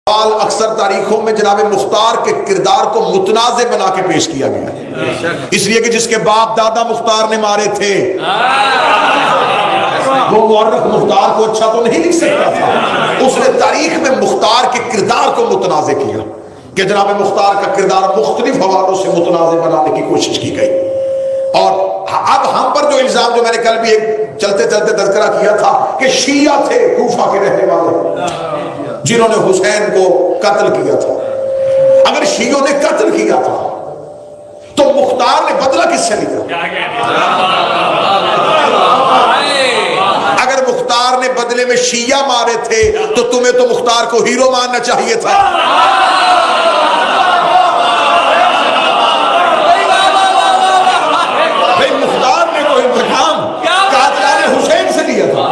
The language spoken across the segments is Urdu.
اکثر تاریخوں میں جناب مختار کے کردار کو متنازع بنا کے پیش کیا گیا، اس لیے کہ جس کے باپ دادا مختار نے مارے تھے وہ مورخ مختار کو اچھا تو نہیں لکھ سکتا تھا، اس نے تاریخ میں مختار کے کردار کو متنازع کیا کہ جناب مختار کا کردار مختلف حوالوں سے متنازع بنانے کی کوشش کی گئی۔ اور اب ہم پر جو الزام، جو میں نے کل بھی ایک چلتے چلتے تذکرہ کیا تھا کہ شیعہ تھے کوفہ کے رہنے والے جنہوں نے حسین کو قتل کیا تھا، اگر شیعوں نے قتل کیا تھا تو مختار نے بدلہ کس سے لیا؟ اگر مختار نے بدلے میں شیعہ مارے تھے تو تمہیں تو مختار کو ہیرو ماننا چاہیے تھا۔ بھئی مختار نے تو انتقام قاتلان حسین سے لیا تھا،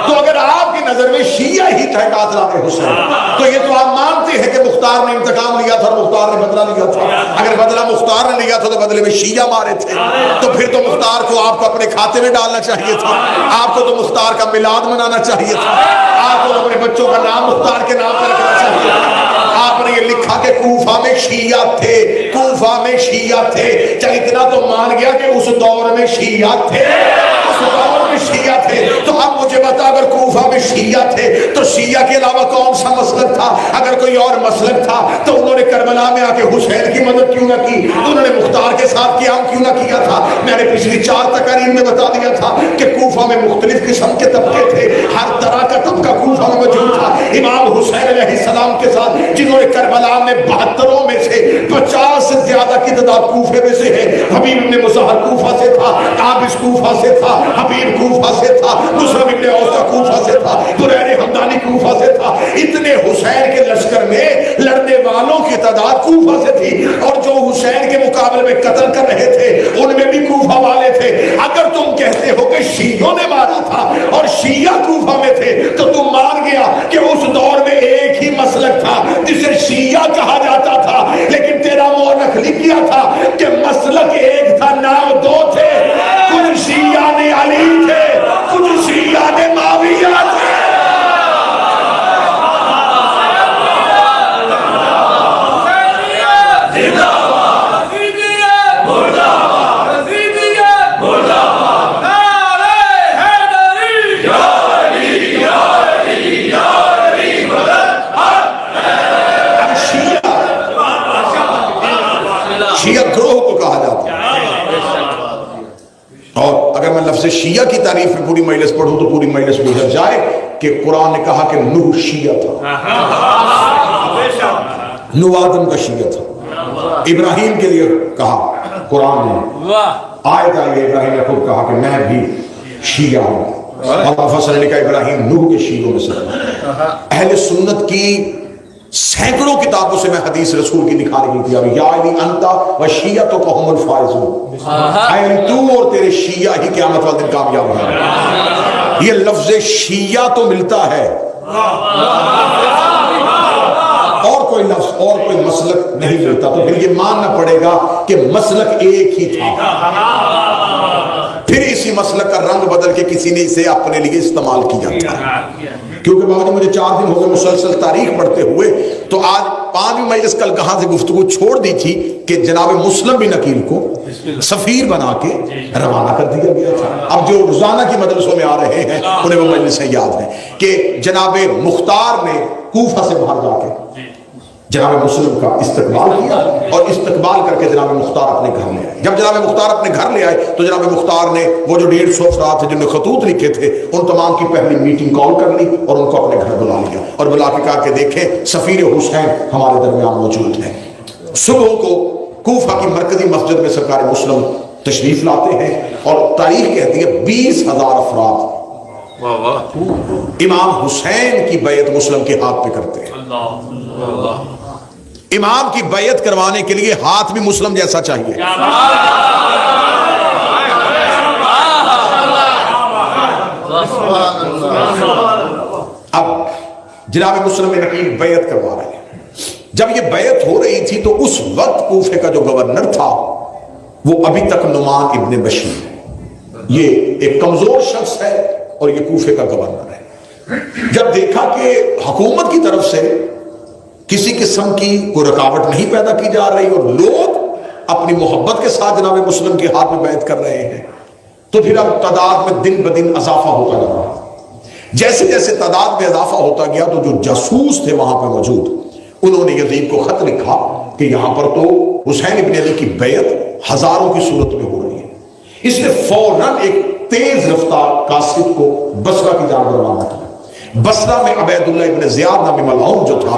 تو اگر آپ کی نظر میں شیعہ ہی تھا قاتلان حسین تو یہ تو آپ مانتے ہیں کہ مختار نے انتقام لیا تھا اور مختار نے بدلہ لیا تھا۔ اگر بدلہ مختار نے لیا تھا تو بدلے میں شیعہ مارے تھے، تو پھر تو مختار کو آپ کو اپنے کھاتے میں ڈالنا چاہیے تھا، آپ کو تو مختار کا میلاد منانا چاہیے تھا، آپ کو اپنے بچوں کا نام مختار کے نام پر رکھنا چاہیے تھا۔ آپ نے یہ لکھا کہ کوفہ میں شیعہ تھے، کوفہ میں شیعہ تھے، چل اتنا تو مان گیا کہ اس دور میں شیعہ تھے، اس دور میں شیعہ تھے۔ تو اب مجھے بتا اگر کوفہ میں شیعہ تھے تو شیعہ کے علاوہ کون سا مسلک تھا؟ اگر کوئی اور مسلک تھا تو انہوں نے کربلا میں آ کے حسین کی مدد کیوں نہ کی؟ انہوں نے مختار کے ساتھ قیام کیوں نہ کیا تھا؟ میں نے پچھلی 4 تقاریر میں بتا دیا تھا کہ کوفہ میں مختلف قسم کے طبقے تھے، ہر طرح کا طبقہ کوفہ میں موجود تھا۔ امام حسین علیہ السلام کے ساتھ جنہوں نے کربلا میں 72 میں سے 50 سے زیادہ کی تعداد کوفے میں سے ہے، حبیب ابن مظاہر کوفہ سے تھا، عابس کوفہ سے تھا، حبیب کوفہ سے تھا، مسلم ابن اوسا کوفہ سے تھا، بریر حمدانی کوفہ سے تھا۔ اتنے حسین کے لشکر میں لڑنے والوں کی تعداد کوفہ سے تھی، اور جو حسین کے مقابلے میں قتل کر رہے تھے ان میں بھی کوفہ والے تھے۔ اگر تم کہتے ہو کہ شیعوں نے مارا تھا اور شیعہ کوفہ میں تھے تو تم مان گیا کہ اس دور میں ایک ہی مسلک تھا جسے شیعہ کہا جاتا تھا، لیکن تیرا مورخ لکھ کیا تھا کہ مسلک ایک تھا، نام 2 تھے، کچھ شیعہ نے علی تھے، کچھ شیعہ نے معاویہ تھے۔ شیعہ گروہ کو کہا جاتا ہے، اور اگر میں لفظ شیعہ کی تعریف میں پوری مجلس پڑھوں تو پوری مجلس گزر جائے کہ قرآن نے کہا کہ نوح شیعہ تھا، نوح آدم کا شیعہ تھا، ابراہیم کے لیے کہا قرآن نے، آیت آئی ابراہیم نے خود کہا کہ میں بھی شیعہ ہوں، اور فصل نے کہا ابراہیم نوح کے شیعوں میں سے۔ اہل سنت کی سینکڑوں کتابوں سے میں حدیث رسول کی نکھار کی تھی، یا علی انتا و شیعتکہم الفائزون، اے علی تو اور تیرے شیعہ ہی قیامت والے دن کامیاب ہیں۔ یہ لفظ شیعہ تو ملتا ہے، اور کوئی لفظ اور کوئی مسلک نہیں ملتا، تو پھر یہ ماننا پڑے گا کہ مسلک ایک ہی تھا، پھر اسی مسلک کا رنگ بدل کے کسی نے اسے اپنے لیے استعمال کیا تھا۔ کیونکہ بابا جی مجھے 4 دن ہو گئے مسلسل تاریخ پڑھتے ہوئے، تو آج 5ویں مجلس کل کہاں سے گفتگو چھوڑ دی تھی کہ جناب مسلم بن عقیل کو سفیر بنا کے روانہ کر دیا گیا تھا۔ اب جو روزانہ کی مدرسوں میں آ رہے ہیں انہیں وہ مجلسیں یاد ہیں کہ جناب مختار نے کوفہ سے باہر جا کے جناب مسلم کا استقبال کیا، اور استقبال کر کے جناب مختار اپنے گھر لے آئے۔ جب جناب مختار اپنے گھر لے آئے تو جناب مختار نے وہ جو 150 افراد تھے جنہوں نے خطوط لکھے تھے ان تمام کی پہلی میٹنگ کال کر لی اور ان کو اپنے گھر بلا لیا، اور بلا کے کہا کہ دیکھیں سفیر حسین ہمارے درمیان موجود ہیں۔ صبح کو کوفہ کی مرکزی مسجد میں سرکار مسلم تشریف لاتے ہیں، اور تاریخ کہتی ہے 20,000 افراد امام حسین کی بیعت مسلم کے ہاتھ پہ کرتے ہیں۔ امام کی بیعت کروانے کے لیے ہاتھ بھی مسلم جیسا چاہیے۔ اب جناب مسلم بن عقیل بیعت کروا رہے ہیں۔ جب یہ بیعت ہو رہی تھی تو اس وقت کوفے کا جو گورنر تھا وہ ابھی تک نعمان ابن بشیر، یہ ایک کمزور شخص ہے اور یہ کوفے کا گورنر ہے۔ جب دیکھا کہ حکومت کی طرف سے کسی قسم کی کوئی رکاوٹ نہیں پیدا کی جا رہی اور لوگ اپنی محبت کے ساتھ جناب مسلم کے ہاتھ میں بیعت کر رہے ہیں، تو پھر اب تعداد میں دن بدن اضافہ ہوتا جا رہا۔ جیسے جیسے تعداد میں اضافہ ہوتا گیا تو جو جاسوس تھے وہاں پہ موجود، انہوں نے یزید کو خط لکھا کہ یہاں پر تو حسین ابن علی کی بیعت ہزاروں کی صورت میں ہو رہی ہے۔ اس نے فوراً ایک تیز رفتار قاصد کو بصرہ کی جانب روانہ کیا۔ بصرہ میں عبید اللہ ابن زیاد نامی ملعون جو تھا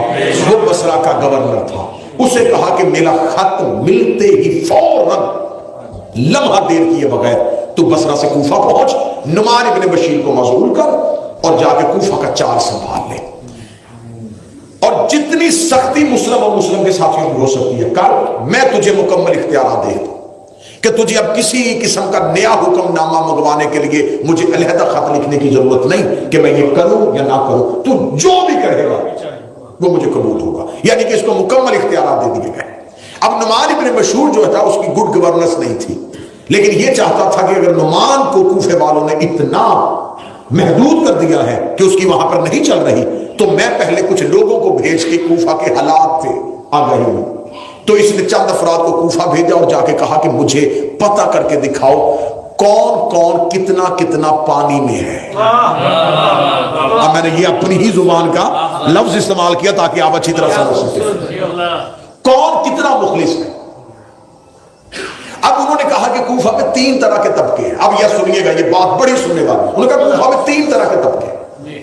وہ بصرہ کا گورنر تھا، اسے کہا کہ میرا خط ملتے ہی فوراً لمحہ دیر کیے بغیر تو بصرہ سے کوفہ پہنچ، نعمان ابن بشیر کو معزول کر اور جا کے کوفہ کا چار سنبھال لے، اور جتنی سختی مسلم اور مسلم کے ساتھیوں کی ہو سکتی ہے کر، میں تجھے مکمل اختیارات دے دوں کہ تجھے اب کسی قسم کا نیا حکم نامہ منگوانے کے لیے مجھے علیحدہ خط لکھنے کی ضرورت نہیں کہ میں یہ کروں یا نہ کروں، تو جو بھی کرے گا وہ مجھے قبول ہوگا، یعنی کہ اس کو مکمل اختیارات دے دیے گئے۔ اب نعمان ابن بشیر جو تھا اس کی گڈ گورننس نہیں تھی، لیکن یہ چاہتا تھا کہ اگر نعمان کو کوفے والوں نے اتنا محدود کر دیا ہے کہ اس کی وہاں پر نہیں چل رہی، تو میں پہلے کچھ لوگوں کو بھیج کے کوفہ کے حالات سے آگاہی ہوں۔ تو اس نے چند افراد کو کوفہ بھیجا اور جا کے کہا کہ مجھے پتہ کر کے دکھاؤ کون کون کتنا کتنا پانی میں ہے۔ اب میں نے یہ اپنی ہی زبان کا لفظ استعمال کیا تاکہ آپ اچھی طرح سمجھ سکیں کون کتنا مخلص ہے۔ اب انہوں نے کہا کہ کوفہ میں تین طرح کے طبقے ہیں، اب یہ سنیے گا، یہ بات بڑی سننے والی۔ انہوں نے کہا کوفہ میں تین طرح کے طبقے ہیں،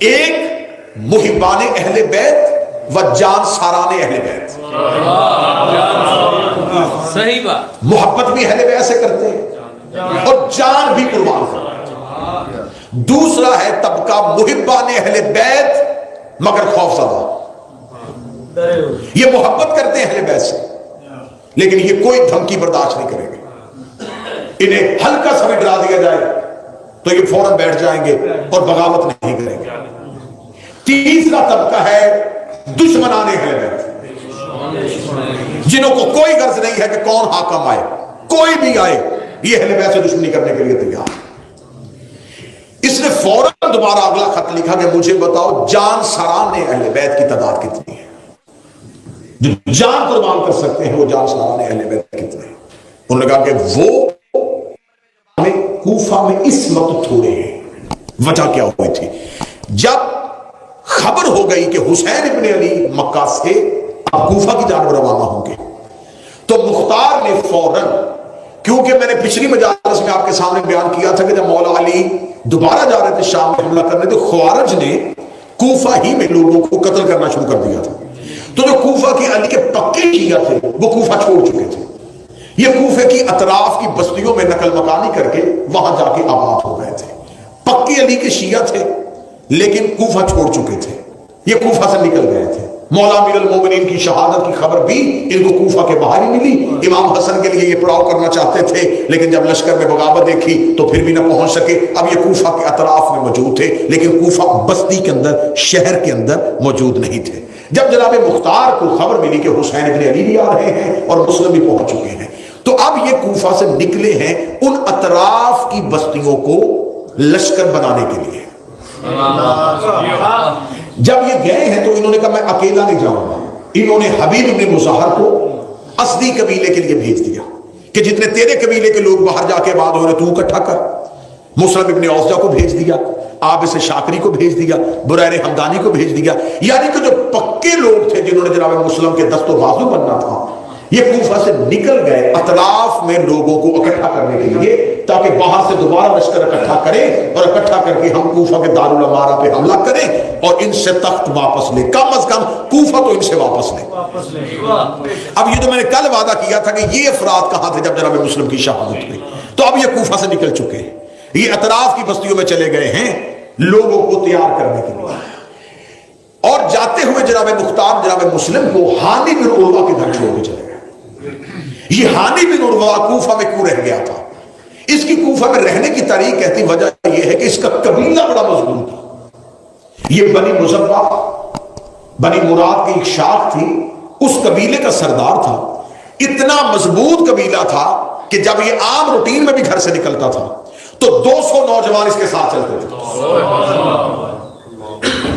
ایک محبان اہل بیت و جان ساران اہل بیت، صحیح بات، محبت بھی اہل بیت سے کرتے ہیں اور جان بھی قربان کرتے ہیں۔ دوسرا ہے طبقہ محبان اہل بیت مگر خوف زدہ، یہ محبت کرتے ہیں اہل بیت سے لیکن یہ کوئی دھمکی برداشت نہیں کریں گے، انہیں ہلکا سا بھی ڈرا دیا جائے تو یہ فوراً بیٹھ جائیں گے اور بغاوت نہیں کریں گے۔ تیسرا طبقہ ہے دشمنان اہل بیت، جنہوں کو کوئی غرض نہیں ہے کہ کون حاکم آئے، کوئی بھی آئے یہ اہل بیت سے دشمنی کرنے کے لیے تیار۔ اس نے فوراً دوبارہ اگلا خط لکھا کہ مجھے بتاؤ جان سران اہل بیت کی تعداد کتنی ہے، جو جان قربان کر سکتے ہیں وہ جان سران اہل بیت کتنے ہیں۔ انہوں نے کہا کہ وہ کوفہ میں اس وقت تھوڑے ہیں۔ وجہ کیا ہوئی تھی؟ جب خبر ہو گئی کہ حسین ابن علی مکہ سے اب کوفہ کی جانب روانہ ہوں گے تو مختار نے فوراً، کیونکہ میں نے پچھلی مجالس میں آپ کے سامنے بیان کیا تھا کہ جب مولا علی دوبارہ جا رہے تھے شام میں حملہ کرنے تو خوارج نے کوفہ ہی میں لوگوں کو قتل کرنا شروع کر دیا تھا، تو جو کوفہ کی علی کے پکے شیعہ تھے وہ کوفہ چھوڑ چکے تھے، یہ کوفے کی اطراف کی بستیوں میں نقل مکانی کر کے وہاں جا کے آباد ہو گئے تھے۔ پکے علی کے شیعہ تھے لیکن کوفہ چھوڑ چکے تھے، یہ کوفہ سے نکل گئے تھے۔ مولا امیر المومنین کی شہادت کی خبر بھی ان کو کوفہ کے باہر ہی ملی، امام حسن کے لیے یہ پڑاؤ کرنا چاہتے تھے لیکن جب لشکر میں بغاوت دیکھی تو پھر بھی نہ پہنچ سکے۔ اب یہ کوفہ کے اطراف میں موجود تھے لیکن کوفہ بستی کے اندر، شہر کے اندر موجود نہیں تھے۔ جب جناب مختار کو خبر ملی کہ حسین ابن علی بھی آ رہے ہیں اور مسلم بھی پہنچ چکے ہیں تو اب یہ کوفہ سے نکلے ہیں ان اطراف کی بستیوں کو لشکر بنانے کے لیے۔ جب یہ گئے ہیں تو انہوں نے کہا میں اکیلا نہیں جاؤں گا، انہوں نے حبیب ابن مظاہر کو اسدی قبیلے کے لیے بھیج دیا کہ جتنے تیرے قبیلے کے لوگ باہر جا کے بعد ہو رہے تو اکٹھا کر۔ مسلم ابن اوزجہ کو بھیج دیا، عابس شاکری کو بھیج دیا، بریر حمدانی کو بھیج دیا، یعنی کہ جو پکے لوگ تھے جنہوں نے جناب مسلم کے دست و بازو بننا تھا یہ کوفہ سے نکل گئے اطراف میں لوگوں کو اکٹھا کرنے کے لیے تاکہ باہر سے دوبارہ لشکر اکٹھا کریں اور اکٹھا کر کے ہم کوفہ کے دارالامارہ پہ حملہ کریں اور ان سے تخت واپس لیں، کم از کم کوفہ تو ان سے واپس لیں۔ اب یہ جو میں نے کل وعدہ کیا تھا کہ یہ افراد کہاں تھے جب جناب مسلم کی شہادت ہوئی، تو اب یہ کوفہ سے نکل چکے ہیں، یہ اطراف کی بستیوں میں چلے گئے ہیں لوگوں کو تیار کرنے کے لیے۔ اور جاتے ہوئے جناب مختار جناب مسلم کو ہانی بن عروہ کے گھر چھوڑ کے چلے گئے۔ یہ ہانی بن عروہ کوفہ میں کیوں رہ گیا تھا؟ اس کی کوفہ میں رہنے کی تاریخ کہتی وجہ یہ ہے کہ اس کا قبیلہ بڑا مضبوط تھا، یہ بنی مزبہ بنی مراد کی ایک شاخ تھی، اس قبیلے کا سردار تھا، اتنا مضبوط قبیلہ تھا کہ جب یہ عام روٹین میں بھی گھر سے نکلتا تھا تو 200 نوجوان اس کے ساتھ چلتے تھے۔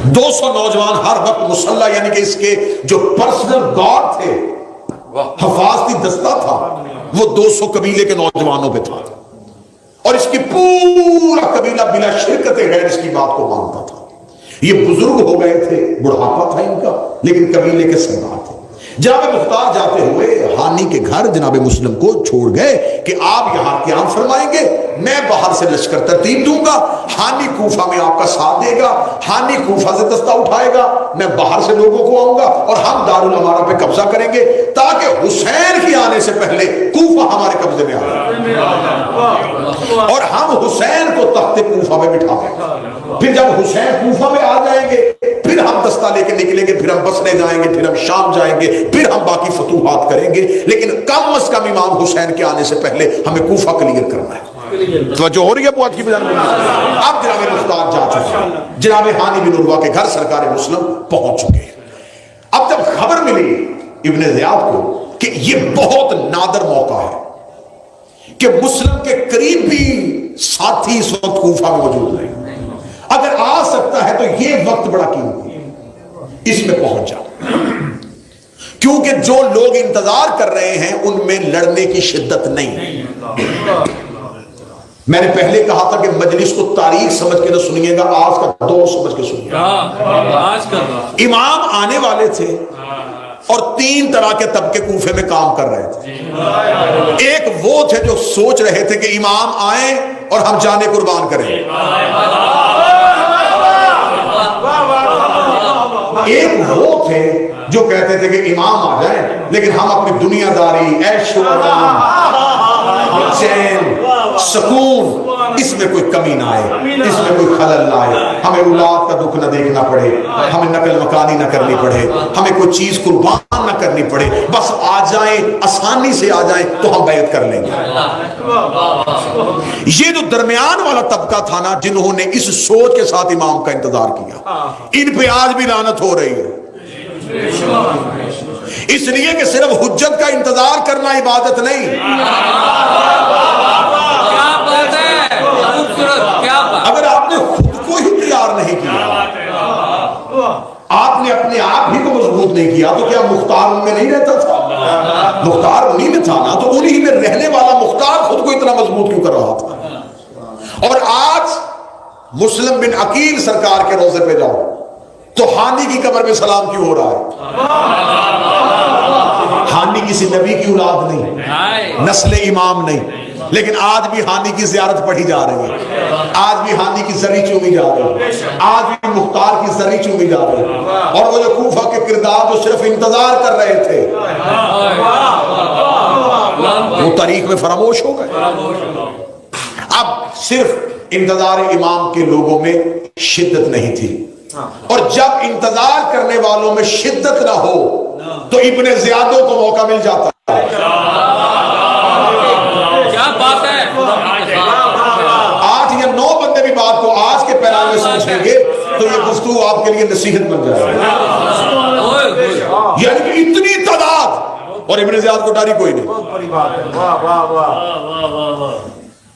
200 نوجوان ہر وقت مسلح، یعنی کہ اس کے جو پرسنل گارڈ تھے، حفاظتی دستہ تھا، وہ 200 قبیلے کے نوجوانوں پہ تھا، اور اس کی پورا قبیلہ بلا شرکت غیر اس کی بات کو مانتا تھا۔ یہ بزرگ ہو گئے تھے، بڑھاپا تھا ان کا، لیکن قبیلے کے سردار تھے۔ جناب مختار جاتے ہوئے ہانی کے گھر جناب مسلم کو چھوڑ گئے کہ آپ یہاں قیام فرمائیں گے، میں باہر سے لشکر ترتیب دوں گا، ہانی کوفہ میں آپ کا ساتھ دے گا، ہانی کوفہ سے دستہ اٹھائے گا، میں باہر سے لوگوں کو آؤں گا اور ہم دارالامارہ پہ قبضہ کریں گے تاکہ حسین کے آنے سے پہلے کوفہ ہمارے قبضے میں آ جائے اور ہم حسین کو تخت کوفہ میں بٹھا دیں۔ پھر جب حسین کوفہ میں آ جائیں گے پھر ہم دستہ لے کے نکلیں گے، پھر ہم بصرے جائیں گے، پھر ہم شام جائیں گے، پھر ہم باقی فتوحات کریں گے، لیکن کم از کم امام حسین کے آنے سے پہلے ہمیں کوفہ کلیئر کرنا ہے۔ توجہ ہو رہی ہے بہت کی بیان میں؟ اب جناب مختار جا چکے، جناب ہانی بن عروہ کے گھر سرکار مسلم پہنچ چکے۔ اب جب خبر ملی ابن زیاد کو کہ یہ بہت نادر موقع ہے کہ مسلم کے قریبی ساتھی اس وقت کوفہ میں موجود نہیں، اگر آ سکتا ہے تو یہ وقت بڑا قیمتی ہے، اس میں پہنچ جاؤ، کیونکہ جو لوگ انتظار کر رہے ہیں ان میں لڑنے کی شدت نہیں۔ میں نے پہلے کہا تھا کہ مجلس کو تاریخ سمجھ کے نہ سنیے گا، آج کا دور سمجھ کے سنیے گا۔ امام آنے والے تھے اور 3 طرح کے طبقے کوفے میں کام کر رہے تھے۔ ایک وہ تھے جو سوچ رہے تھے کہ امام آئیں اور ہم جانے قربان کریں، ایک وہ تھے جو کہتے تھے کہ امام آ جائیں لیکن ہم اپنی دنیا داری، عیش و آرام، چین، سکون، اس میں کوئی کمی نہ آئے، اس میں کوئی خلل نہ آئے، ہمیں اولاد کا دکھ نہ دیکھنا پڑے، ہمیں نقل مکانی نہ کرنی پڑے، ہمیں کوئی چیز قربان نہ کرنی پڑے، بس آ جائیں، آسانی سے آ جائیں تو ہم بیعت کر لیں گے۔ یہ جو درمیان والا طبقہ تھا نا، جنہوں نے اس سوچ کے ساتھ امام کا انتظار کیا، ان پہ آج بھی لعنت ہو رہی ہے، اس لیے کہ صرف حجت کا انتظار کرنا عبادت نہیں۔ اگر آپ نے خود کو ہی تیار نہیں کیا، آپ نے اپنے آپ ہی کو مضبوط نہیں کیا، تو کیا مختار ان میں نہیں رہتا تھا؟ مختار انہی میں تھا نا، تو انہی میں رہنے والا مختار خود کو اتنا مضبوط کیوں کر رہا تھا؟ اور آج مسلم بن عقیل سرکار کے روضے پہ جاؤ تو ہانی کی قبر میں سلام کیوں ہو رہا ہے؟ ہانی کسی نبی کی اولاد نہیں، نسل امام نہیں، لیکن آج بھی ہانی کی زیارت پڑھی جا رہی ہے، آج بھی ہانی کی زری چومی جا رہی ہے، آج بھی مختار کی زری چومی جا رہی ہے، اور وہ جو کوفہ کے کردار جو صرف انتظار کر رہے تھے وہ تاریخ میں فراموش ہو گئے۔ اب صرف انتظار امام کے لوگوں میں شدت نہیں تھی، اور جب انتظار کرنے والوں میں شدت نہ ہو تو ابن زیادوں کو موقع مل جاتا ہے۔ کیا بات ہے! 8 یا 9 بندے بھی بات کو آج کے پیغام میں سمجھیں گے تو یہ گفتگو آپ کے لیے نصیحت بن جائے گی۔ یعنی کہ اتنی تعداد، اور ابن زیاد کو ڈاری کوئی نہیں،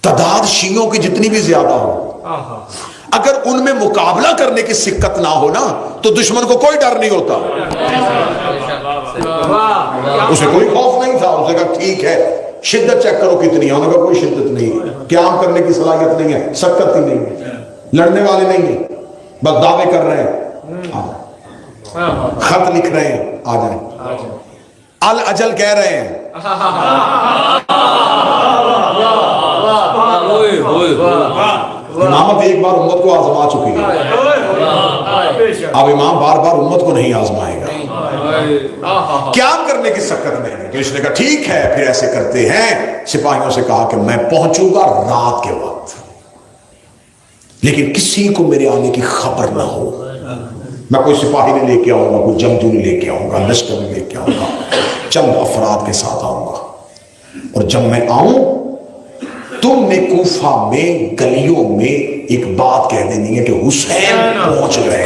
تعداد شیعوں کی جتنی بھی زیادہ ہو، اگر ان میں مقابلہ کرنے کی سکت نہ ہو نا تو دشمن کو کوئی ڈر نہیں ہوتا، اسے کوئی خوف نہیں تھا، اسے کہا ٹھیک ہے شدت چیک کرو کتنی ہے، انہوں نے کہا کوئی شدت نہیں ہے، قیام کرنے کی صلاحیت نہیں ہے، سکت ہی نہیں ہے، لڑنے والے نہیں ہیں، بس دعوے کر رہے ہیں، خط لکھ رہے ہیں، آ جائیں، الاجل کہہ رہے ہیں۔ امامت ایک بار امت کو آزما چکی ہے، اب امام بار بار امت کو نہیں آزمائے گا، قیام کرنے کی سکت نہیں ہے۔ تو اس نے کہا ٹھیک ہے، پھر ایسے کرتے ہیں، سپاہیوں سے کہا کہ میں پہنچوں گا رات کے وقت، لیکن کسی کو میرے آنے کی خبر نہ ہو، میں کوئی سپاہی نہیں لے کے آؤں گا، کوئی جنگجو نہیں لے کے آؤں گا، لشکر نہیں لے کے آؤں گا، چند افراد کے ساتھ آؤں گا، اور جب میں آؤں تم نے کوفہ میں گلیوں میں ایک بات کہہ دینی ہے کہ حسین پہنچ گئے۔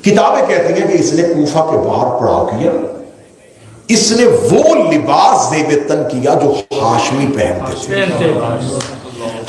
کتابیں کہتی ہیں کہ اس نے کوفہ کے باہر پڑاؤ کیا، اس نے وہ لباس زیب تن کیا جو ہاشمی پہنتے تھے۔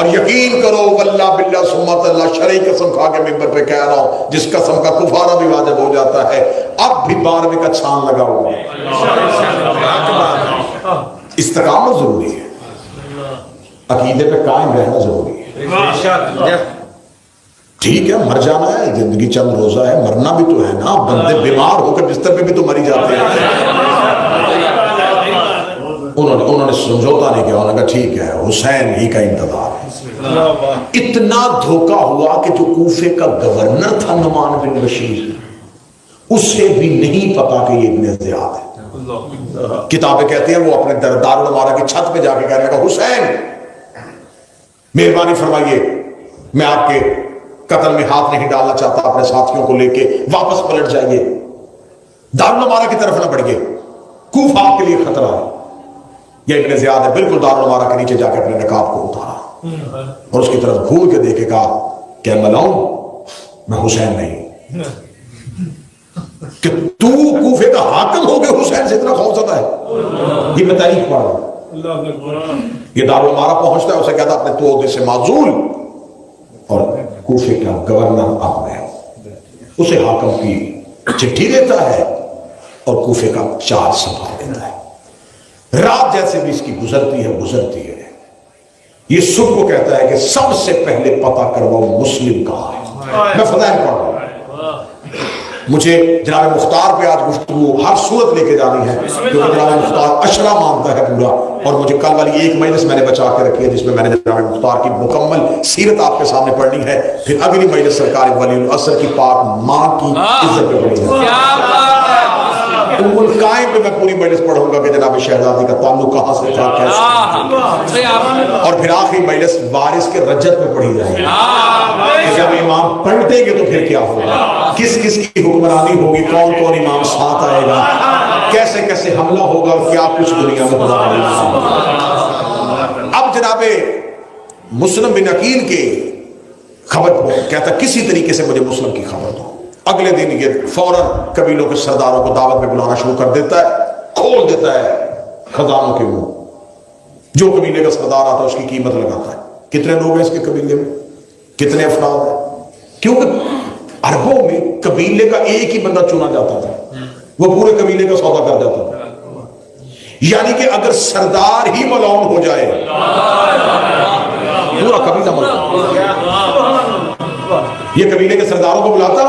اور یقین کرو واللہ باللہ سمت اللہ شرعی قسم کھا کے ممبر پہ کہہ رہا ہوں، جس قسم کا کفارہ بھی واجب ہو جاتا ہے، اب بھی 12ویں کا چھان لگا ہوا ہے۔ استقامت ضروری ہے، عقیدے پہ قائم رہنا ضروری ہے۔ ٹھیک ہے مر جانا ہے، زندگی چند روزہ ہے، مرنا بھی تو ہے نا، بندے بیمار ہو کے بستر پہ بھی تو مری جاتے ہیں۔ انہوں نے سمجھوتا نہیں کیا، انہوں نے کہا ٹھیک ہے حسین ہی کا انتظار ہے۔ اتنا دھوکہ ہوا کہ جو کوفے کا گورنر تھا نعمان بن بشیر، اسے بھی نہیں پتا کہ یہ ابن زیاد ہے۔ کتابیں کہتے ہیں وہ اپنے دارالمارا کی چھت پہ جا کے کہنے لگا حسین مہربانی فرمائیے، میں آپ کے قتل میں ہاتھ نہیں ڈالنا چاہتا، اپنے ساتھیوں کو لے کے واپس پلٹ جائیے، دارالمارا کی طرف نہ بڑھیے، کوفہ آپ کے لیے خطرہ ہے۔ یہ ابن زیاد ہے، بالکل دارالمارا کے نیچے جا کے اپنے نقاب کو اتارا اور اس کی طرف گھور کے دیکھے کہا کہ ملاؤں میں حسین نہیں، کہ تو کوفے کا حاکم ہو گئے حسین سے اتنا خوف زدہ ہے۔ یہ میں تاریخ پڑھ رہا ہوں، یہ دارالمارا پہنچتا ہے، اسے کہتا اپنے تو عہدے سے معزول، اور کوفے کا گورنر اب میں اسے حاکم کی چٹھی دیتا ہے اور کوفے کا چارج سنبھال دیتا ہے۔ رات جیسے بھی اس کی گزرتی ہے، یہ صبح کو کہتا ہے کہ سب سے پہلے پتہ کرواؤ مسلم کہاں ہے۔ میں فضائل پڑھ رہا ہوں، مجھے جناب مختار پہ آج گفتگو ہر صورت لے کے جانی ہے، کیونکہ جناب مختار اشرا مانتا ہے پورا، اور مجھے کل والی ایک مجلس میں نے بچا کے رکھی ہے جس میں میں نے جناب مختار کی مکمل سیرت آپ کے سامنے پڑھنی ہے، پھر اگلی مجلس سرکار ولی العصر کی پاک ماں کی عزت پہ پڑھنی ہے۔ قائم پہ میں پوری مجلس پڑھوں گا کہ جناب شہزادی کا تعلق کہاں سے تھا، کیسے، اور پھر آخری مجلس وارث کے رجت میں پڑھی جائے گی کہ جب امام پلٹیں گے تو پھر کیا ہوگا، کس کس کی حکمرانی ہوگی، کون کون امام ساتھ آئے گا، کیسے کیسے حملہ ہوگا، اور کیا کچھ دنیا میں ہوگا۔ اب جناب مسلم بن عقیل کے خبر کہتا کسی طریقے سے مجھے مسلم کی خبر دو۔ اگلے دن یہ فوراً قبیلوں کے سرداروں کو دعوت میں بلانا شروع کر دیتا ہے، کھول دیتا ہے خزانوں کے منہ، جو قبیلے کا سردار آتا ہے اس کی قیمت لگاتا ہے، کتنے لوگ ہیں اس کے قبیلے میں، کتنے افراد ہیں، کیونکہ عربوں میں قبیلے کا ایک ہی بندہ چنا جاتا تھا، وہ پورے قبیلے کا سودا کر جاتا تھا، یعنی کہ اگر سردار ہی ملعون ہو جائے پورا قبیلہ ملعون۔ یہ قبیلے کے سرداروں کو بلاتا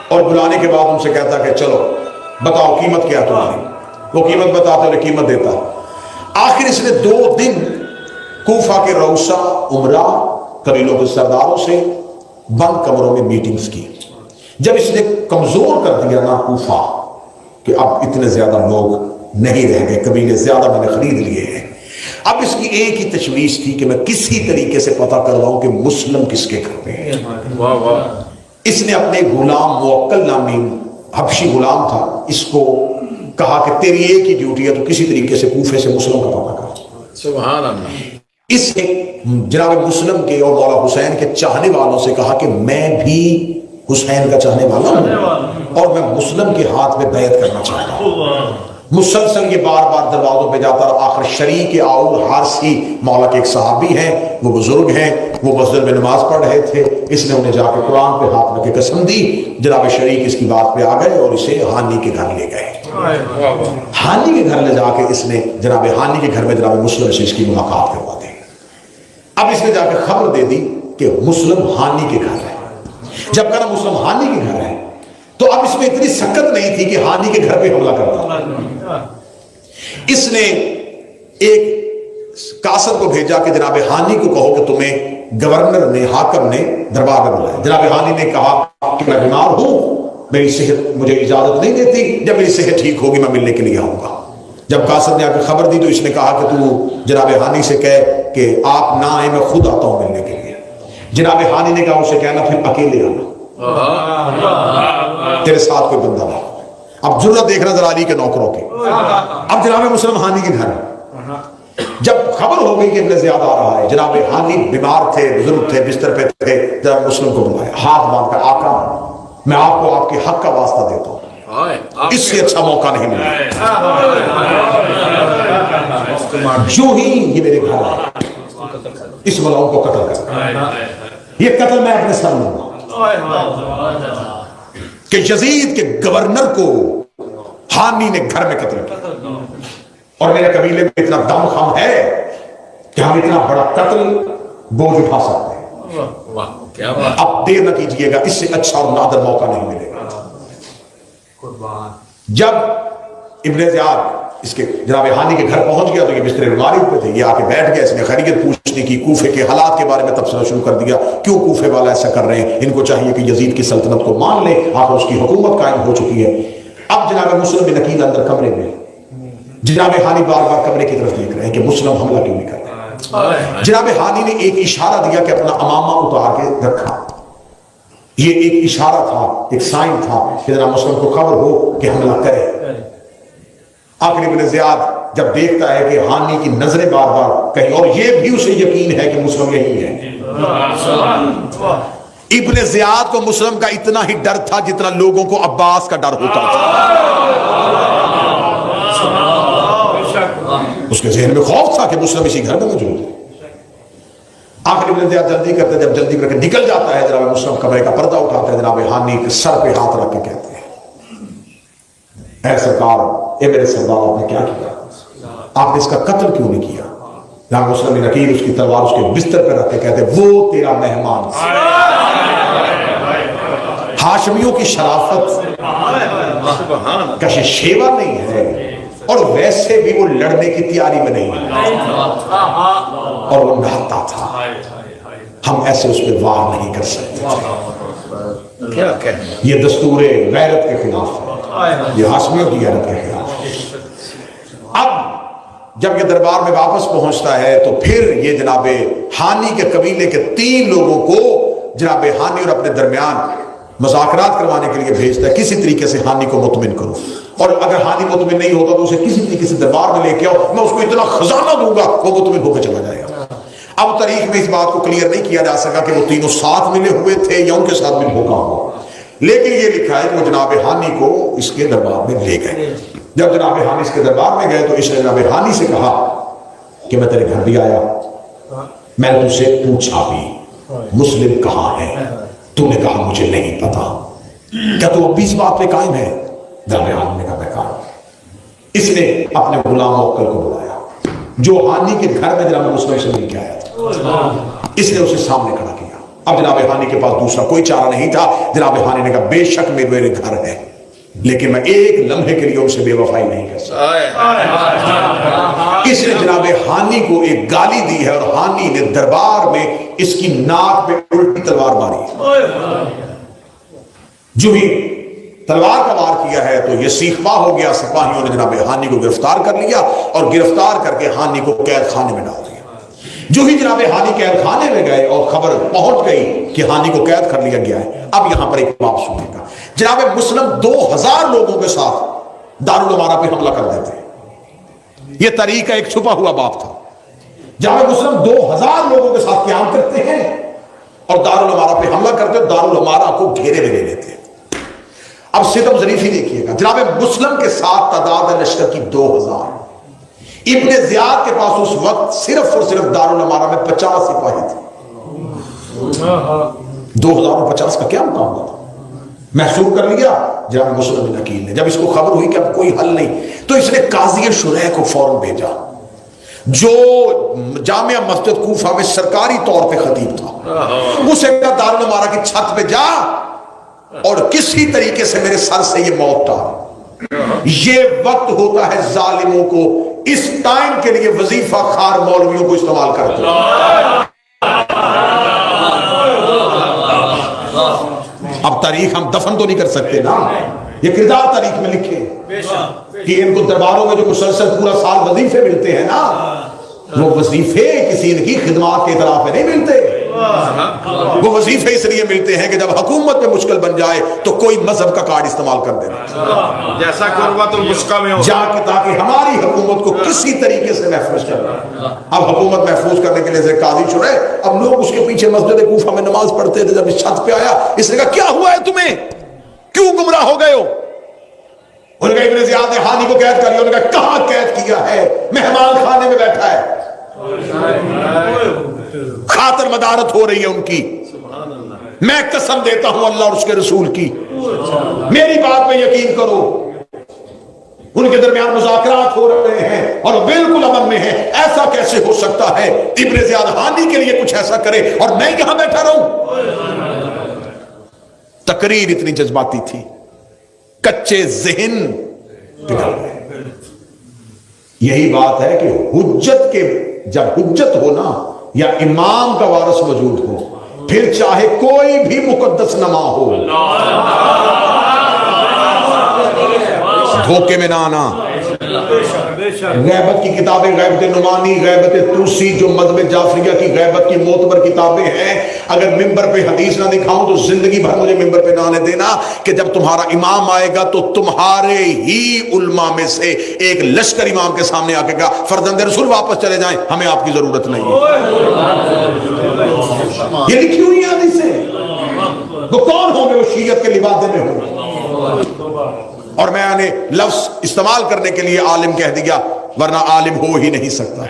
اور بلانے کے بعد ان سے کہتا کہ چلو بتاؤ قیمت کیا تمہاری، وہ قیمت بتاتے انہیں قیمت دیتا۔ آخر اس نے 2 دن کوفہ کے روسا عمرہ قبیلوں کے سرداروں سے بند کمروں میں میٹنگز کی۔ جب اس نے کمزور کر دیا نا کوفہ کہ اب اتنے زیادہ لوگ نہیں رہ گئے، قبیلے زیادہ میں نے خرید لیے ہیں، اب اس کی ایک ہی تشویش تھی کہ میں کسی طریقے سے پتہ کرواؤں کہ مسلم کس کے گھر میں ہے۔ اس نے اپنے غلام موکل نامی حبشی غلام تھا، اس کو کہا کہ تیری ایک ہی ڈیوٹی ہے، تو کسی طریقے سے کوفے سے مسلم کا پتہ کر۔ سبحان اللہ۔ اس نے جناب مسلم کے اور مولا حسین کے چاہنے والوں سے کہا کہ میں بھی حسین کا چاہنے والا ہوں اور میں مسلم کے ہاتھ میں بیعت کرنا چاہتا ہوں۔ مسلسل یہ بار بار دروازوں پہ جاتا اور آخر شریک آؤل حارثی مولا کے ایک صحابی ہیں، وہ بزرگ ہیں، وہ مسجد میں نماز پڑھ رہے تھے، اس نے انہیں جا کے قرآن پہ ہاتھ رکھ کے قسم دی۔ جناب شریک اس کی بات پہ آ گئے اور اسے ہانی کے گھر لے گئے۔ ہانی کے گھر لے جا کے اس نے جناب ہانی کے گھر میں جناب مسلم سے اس کی ملاقات کروا دی۔ اب اس نے جا کے خبر دے دی کہ مسلم ہانی کے گھر ہے۔ جب کہا مسلم ہانی کے گھر ہے تو اب اس میں اتنی سکت نہیں تھی کہ ہانی کے گھر پہ حملہ کرتا۔ اس نے ایک کاسب کو بھیجا کہ جناب ہانی کو کہو کہ تمہیں گورنر نے، حاکم نے دربار میں بلایا۔ جناب ہانی نے کہا کہ میں بیمار ہوں، میری صحت مجھے اجازت نہیں دیتی، جب میری صحت ٹھیک ہوگی میں ملنے کے لیے آؤں گا۔ جب کاسب نے آ کے خبر دی تو اس نے کہا کہ تو جناب ہانی سے کہے کہ آپ نہ آئیں، میں خود آتا ہوں ملنے کے لیے۔ جناب ہانی نے کہا اسے کہنا پھر اکیلے آنا، تیرے ساتھ کوئی بندہ نہ۔ اب ضرورت دیکھنا ذرا علی کے نوکروں کی۔ اب جناب مسلم ہانی کے گھر جب خبر ہو گئی کہ ابن زیاد آ رہا ہے، جناب ہانی بیمار تھے، بزرگ تھے، بستر پہ تھے، جناب مسلم کو بلایا، ہاتھ باندھ کر آقا میں آپ کو آپ کے حق کا واسطہ دیتا ہوں، اس سے اچھا موقع نہیں ملا۔ جو ہی یہ میرے گھر ہے اس ملعون کو قتل کر. یہ قتل میں اپنے سر لوں گا کہ یزید کے گورنر کو حانی نے گھر میں قتل کیا اور میرے قبیلے میں اتنا دم خم ہے کہ ہم اتنا بڑا قتل بوجھ اٹھا سکتے ہیں. اب دیر نہ کیجئے گا، اس سے اچھا اور نادر موقع نہیں ملے گا. جب ابن زیاد اس کے جناب حانی کے گھر پہنچ گیا تو یہ بستر الماری پہ تھے. یہ آ کے بیٹھ گیا، اس نے خیریت پوچھنے کی، کوفے کے حالات کے بارے میں تبصرہ شروع کر دیا. کیوں کوفے والا ایسا کر رہے ہیں؟ ان کو چاہیے کہ یزید کی سلطنت کو مان لیں، آخر اس کی حکومت قائم ہو چکی ہے. اب جناب مسلم بن عقیل اندر کمرے میں، جناب حانی بار بار کمرے کی طرف دیکھ رہے ہیں کہ مسلم حملہ کیوں نہیں کر رہے. جناب حانی نے ایک اشارہ دیا کہ اپنا امامہ اتار کے رکھا. یہ ایک اشارہ تھا، ایک سائن تھا کہ جناب مسلم کو خبر ہو کہ حملہ کرے. آخر ابن زیاد جب دیکھتا ہے کہ حانی کی نظریں بار بار کہیں اور یہ بھی اسے یقین ہے کہ مسلم یہی ہے. ابن زیاد کو مسلم کا اتنا ہی ڈر تھا جتنا لوگوں کو عباس کا ڈر ہوتا تھا. اس کے ذہن میں خوف تھا کہ مسلم اسی گھر میں موجود ہے. آخر ابن زیاد جلدی کرتے، جب جلدی کر کے نکل جاتا ہے جناب مسلم کمرے کا پردہ اٹھاتا ہے، جناب حانی کے سر پہ ہاتھ رکھ کے کہتے ہیں اے سرکار، اے میرے سردار، آپ نے کیا کیا؟ آپ نے اس کا قتل کیوں نہیں کیا؟ جناب مسلم بن عقیل اس کی تلوار اس کے بستر پہ رکھ کے کہتے ہیں وہ تیرا مہمان ہاشمیوں کی شرافت کشِ شیوا نہیں ہے، اور ویسے بھی وہ لڑنے کی تیاری میں نہیں ہے، اور وہ نہتا تھا. ہم ایسے اس پہ وار نہیں کر سکتے. یہ دستور غیرت کے خلاف ہے، یہ ہاشمیوں کی غیرت کے خلاف ہے. اب جب یہ دربار میں واپس پہنچتا ہے تو پھر یہ جناب حانی کے قبیلے کے 3 لوگوں کو جناب حانی اور اپنے درمیان مذاکرات کروانے کے لیے بھیجتا ہے. کسی طریقے سے حانی کو مطمئن کرو، اور اگر حانی مطمئن نہیں ہوتا تو اسے کسی طریقے سے دربار میں لے کے آؤ، میں اس کو اتنا خزانہ دوں گا وہ مطمئن ہو کے چلا جائے گا. اب تاریخ میں اس بات کو کلیئر نہیں کیا جا سکا کہ وہ تینوں ساتھ ملے ہوئے تھے یا ان کے ساتھ مل ہوگا ہو، لیکن یہ لکھا ہے کہ وہ جناب حانی کو اس کے دربار میں لے گئے. جب جناب حانی اس کے دربار میں گئے تو اس نے جناب حانی سے کہا کہ میں تیرے گھر بھی آیا، میں نے تجھ سے پوچھا بھی مسلم کہاں ہے، تو نے کہا مجھے نہیں پتا، کیا تو اب بھی اس بات پہ قائم ہے؟ جناب حانی نے کہا میں قائم. اس نے اپنے غلام موکل کو بلایا جو حانی کے گھر میں جناب مسلم سے مل کے آیا تھا. اس نے اسے سامنے کھڑا کیا. اب جناب حانی کے پاس دوسرا کوئی چارہ نہیں تھا. جناب حانی نے کہا بے شک میرے گھر ہے، لیکن میں ایک لمحے کے لیے ان سے بے وفائی نہیں کر سکتا. اس نے جناب حانی کو ایک گالی دی ہے، اور حانی نے دربار میں اس کی ناک پہ الٹی تلوار ماری. جو ہی تلوار کا وار کیا ہے تو یہ سیخ پا ہو گیا. سپاہیوں نے جناب حانی کو گرفتار کر لیا اور گرفتار کر کے حانی کو قید خانے میں ڈال دیا. جو ہی جناب حانی قید خانے میں گئے اور خبر پہنچ گئی کہ حانی کو قید کر لیا گیا ہے، اب یہاں پر ایک بات سنیے گا. جناب مسلم 2000 لوگوں کے ساتھ دارالعمارہ پہ حملہ کر دیتے ہیں. یہ تاریخ کا ایک چھپا ہوا باب تھا. جناب مسلم 2000 لوگوں کے ساتھ قیام کرتے ہیں اور دارالعمارہ پہ حملہ کرتے ہیں، دارالعمارہ کو گھیرے میں لے لیتے ہیں. اب ستم ظریفی دیکھیے گا. جناب مسلم کے ساتھ تعداد لشکر کی 2000. ابن زیاد کے پاس اس وقت صرف اور صرف دارالعمارہ میں 50 سپاہی تھے. 2000 اور 50 کا کیا مقابلہ تھا؟ محسوب کر لیا جناب مسلم بن عقیل نے. جب اس کو خبر ہوئی کہ اب کوئی حل نہیں تو اس نے قاضی شریح کو فوراً بھیجا جو جامعہ مسجد کوفہ میں سرکاری طور پہ خطیب تھا. اسے کہا دارالعمارہ کی چھت پہ جا اور کسی طریقے سے میرے سر سے یہ موت ٹال. یہ وقت ہوتا ہے ظالموں کو اس ٹائم کے لیے وظیفہ خار مولویوں کو استعمال کرتے ہیں. اب تاریخ ہم دفن تو نہیں کر سکتے نا، یہ کردار تاریخ میں لکھے کہ ان کو درباروں میں جو مسلسل پورا سال وظیفے ملتے ہیں نا، وہ وظیفے کسی ان کی خدمات کے اطلاع پہ نہیں ملتے. وہ وظیفے اس لیے ملتے ہیں کہ جب حکومت میں مشکل بن جائے تو کوئی مذہب کا کارڈ استعمال کر دینا، جیسا قربت المسکہ میں ہو جا کے تاکہ ہماری حکومت کو کسی طریقے سے محفوظ کرنا. اب حکومت محفوظ کرنے کے لیے قاضی چنے. اب لوگ اس کے پیچھے مسجد کوفہ میں نماز پڑھتے تھے. جب اس چھت پہ آیا اس نے کہا کیا ہوا ہے تمہیں، کیوں گمراہ ہو گئے ہو؟ انہوں نے کہا ابن زیاد نے حانی کو قید کر لیا. انہوں نے کہا کہاں قید کیا ہے؟ مہمان خانے میں بیٹھا ہے. خاطر مدارت ہو رہی ہے ان کی. میں قسم دیتا ہوں اللہ اور اس کے رسول کی, میری بات پہ یقین کرو, ان کے درمیان مذاکرات ہو رہے ہیں اور بالکل امن میں ہیں. ایسا کیسے ہو سکتا ہے ابن زیاد ہانی کے لیے کچھ ایسا کرے اور میں یہاں بیٹھا رہوں؟ تقریر اتنی جذباتی تھی, کچے ذہن پگھل گئے. یہی بات ہے کہ حجت کے جب حجت ہو نا یا امام کا وارث موجود ہو, پھر چاہے کوئی بھی مقدس نما ہو, دھوکے میں نہ آنا. غیبت کی کتابیں, غیبت نعمانی, غیبت توسی, جو مذہب جعفریہ کی غیبت کی معتبر کتابیں ہیں, اگر ممبر پہ حدیث نہ دکھاؤں تو زندگی بھر مجھے ممبر پہ نہ آنے دینا کہ جب تمہارا امام آئے گا تو تمہارے ہی علماء میں سے ایک لشکر امام کے سامنے آ کے کہا فرزند رسول واپس چلے جائیں, ہمیں آپ کی ضرورت نہیں ہے. یہ لکھی ہوئی حدیثیں. وہ کون ہوں گے؟ وہ شیعت کے لبادے میں ہوں. اور میں نے لفظ استعمال کرنے کے لیے عالم کہہ دیا, ورنہ عالم ہو ہی نہیں سکتا.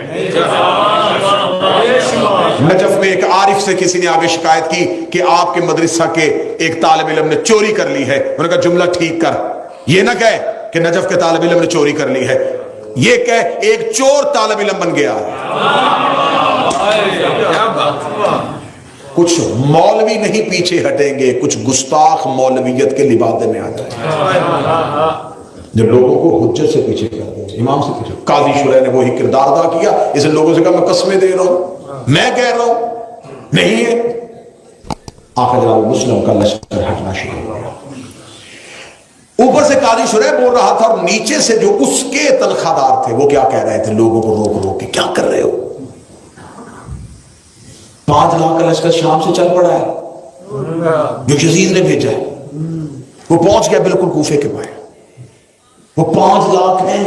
نجف میں ایک عارف سے کسی نے آگے شکایت کی کہ آپ کے مدرسہ کے ایک طالب علم نے چوری کر لی ہے. انہوں نے کہا جملہ ٹھیک کر, یہ نہ کہے کہ نجف کے طالب علم نے چوری کر لی ہے, یہ کہ ایک چور طالب علم بن گیا. کچھ مولوی نہیں پیچھے ہٹیں گے, کچھ گستاخ مولویت کے لبادے میں آ جائیں جب لوگوں کو حجت سے پیچھے کر دیں, امام سے پیچھے. قاضی شرح نے وہی کردار ادا کیا. اس نے لوگوں سے کہا میں قسمیں دے رہا ہوں, میں کہہ رہا ہوں نہیں ہے. آخر جناب مسلم کا لشکر ہٹنا شروع ہو گیا. اوپر سے قاضی شرح بول رہا تھا اور نیچے سے جو اس کے تنخواہ دار تھے وہ کیا کہہ رہے تھے لوگوں کو روک روک کے, کیا کر رہے ہو؟ 5 لاکھ کا لشکر شام سے چل پڑا ہے جو یزید نے بھیجا ہے. وہ پہنچ گیا بالکل کوفے کے باہر. وہ 5 لاکھ ہیں,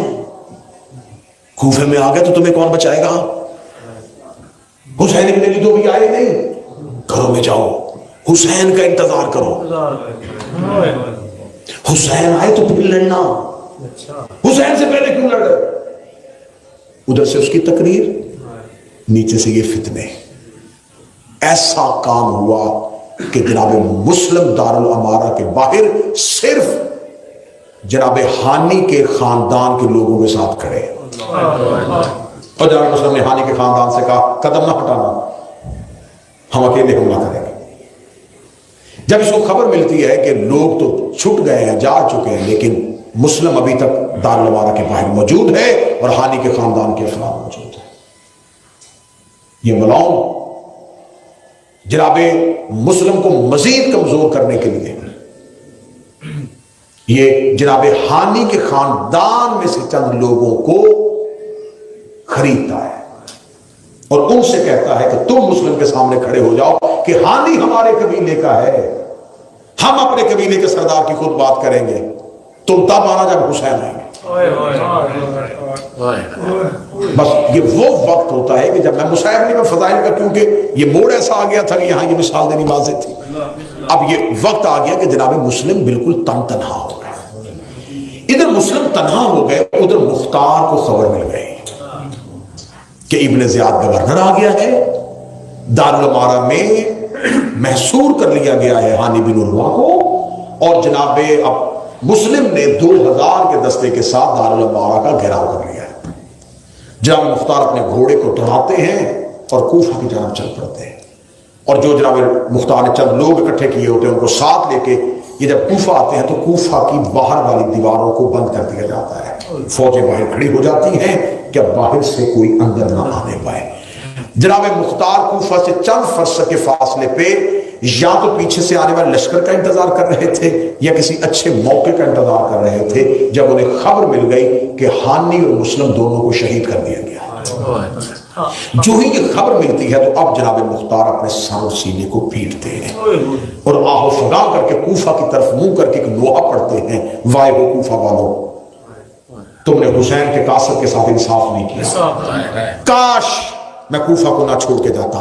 کوفے میں آ گئے تو تمہیں کون بچائے گا؟ حسین ابن علی تو بھی آئے نہیں. گھروں میں جاؤ, حسین کا انتظار کرو. حسین آئے تو پھر لڑنا. حسین سے پہلے کیوں لڑ رہے؟ ادھر سے اس کی تقریر, نیچے سے یہ فتنے. ایسا کام ہوا کہ جناب مسلم دارالامارہ کے باہر صرف جناب ہانی کے خاندان کے لوگوں کے ساتھ کھڑے. اور جناب مسلم نے ہانی کے خاندان سے کہا قدم نہ ہٹانا, ہم اکیلے حملہ کریں گے. جب اس کو خبر ملتی ہے کہ لوگ تو چھٹ گئے ہیں, جا چکے ہیں, لیکن مسلم ابھی تک دارالامارہ کے باہر موجود ہے اور ہانی کے خاندان کے افراد موجود ہیں. یہ ملاؤں جناب مسلم کو مزید کمزور کرنے کے لیے یہ جناب ہانی کے خاندان میں سے چند لوگوں کو خریدتا ہے اور ان سے کہتا ہے کہ تم مسلم کے سامنے کھڑے ہو جاؤ کہ ہانی ہمارے قبیلے کا ہے, ہم اپنے قبیلے کے سردار کی خود بات کریں گے, تم تب آنا جب حسین آئیں گے. بس یہ وہ وقت ہوتا ہے کہ جب میں مصعب نہیں, میں فضائل کا, کیونکہ یہ موڑ ایسا آ گیا تھا کہ یہاں یہ مثال دینی واضح تھی. اب یہ وقت آ گیا کہ جناب مسلم بالکل تنہا ہو گئے. ادھر مسلم تنہا ہو گئے, ادھر مختار کو خبر مل گئی کہ ابن زیاد گورنر آ گیا ہے, دارالامارہ میں محصور کر لیا گیا ہے ہانی بن عروہ کو, اور جناب اب مسلم نے 2000 کے دستے کے ساتھ دارالامارہ کا گھیراؤ کر لیا ہے. جناب مختار اپنے گھوڑے کو دوڑاتے ہیں اور کوفہ کی جانب چل پڑتے ہیں, اور جو جناب مختار نے چند لوگ اکٹھے کیے ہوتے ہیں ان کو ساتھ لے کے یہ جب کوفہ آتے ہیں تو کوفہ کی باہر والی دیواروں کو بند کر دیا جاتا ہے. فوجیں باہر کھڑی ہو جاتی ہیں کہ باہر سے کوئی اندر نہ آنے پائے. جناب مختار کوفہ سے چند فرسخ کے فاصلے پہ یا تو پیچھے سے آنے والے لشکر کا انتظار کر رہے تھے یا کسی اچھے موقع کا انتظار کر رہے تھے, جب انہیں خبر مل گئی کہ ہانی اور مسلم دونوں کو شہید کر دیا گیا. جو ہی یہ خبر ملتی ہے تو اب جناب مختار اپنے سر و سینے کو پیٹتے ہیں اور آہو فغاں کر کے کوفہ کی طرف منہ کر کے ایک نوحہ پڑھتے ہیں, وائے ہو کوفہ والو, تم نے حسین کے قاصد کے ساتھ انصاف نہیں کیا. کاش میں کوفہ کو نہ چھوڑ کے جاتا,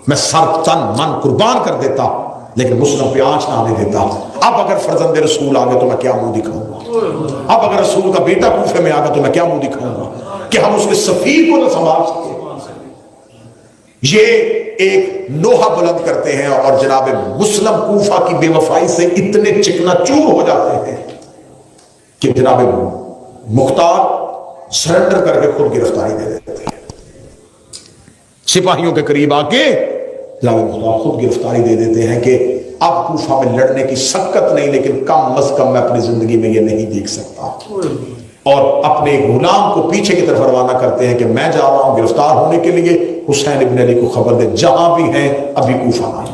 میں سر تن من قربان کر دیتا, لیکن مسلم پہ آنچ نہ آنے دیتا. اب اگر فرزند رسول آ گئے تو میں کیا منہ دکھاؤں گا, اب اگر رسول کا بیٹا کوفے میں آ گیا تو میں کیا منہ دکھاؤں گا کہ ہم اس کے سفیر کو نہ سنبھال سکتے. یہ ایک لوہا بلند کرتے ہیں اور جناب مسلم کوفہ کی بے وفائی سے اتنے چکنا چور ہو جاتے ہیں کہ جناب مختار سرنڈر کر کے خود گرفتاری دے دیتے ہیں. سپاہیوں کے قریب آ کے جناب مختار خود گرفتاری دے دیتے ہیں کہ اب کوفہ میں لڑنے کی سکت نہیں، لیکن کم از کم میں اپنی زندگی میں یہ نہیں دیکھ سکتا، اور اپنے غلام کو پیچھے کی طرف روانہ کرتے ہیں کہ میں جا رہا ہوں گرفتار ہونے کے لیے، حسین ابن علی کو خبر دے جہاں بھی ہیں ابھی کوفہ آئیں.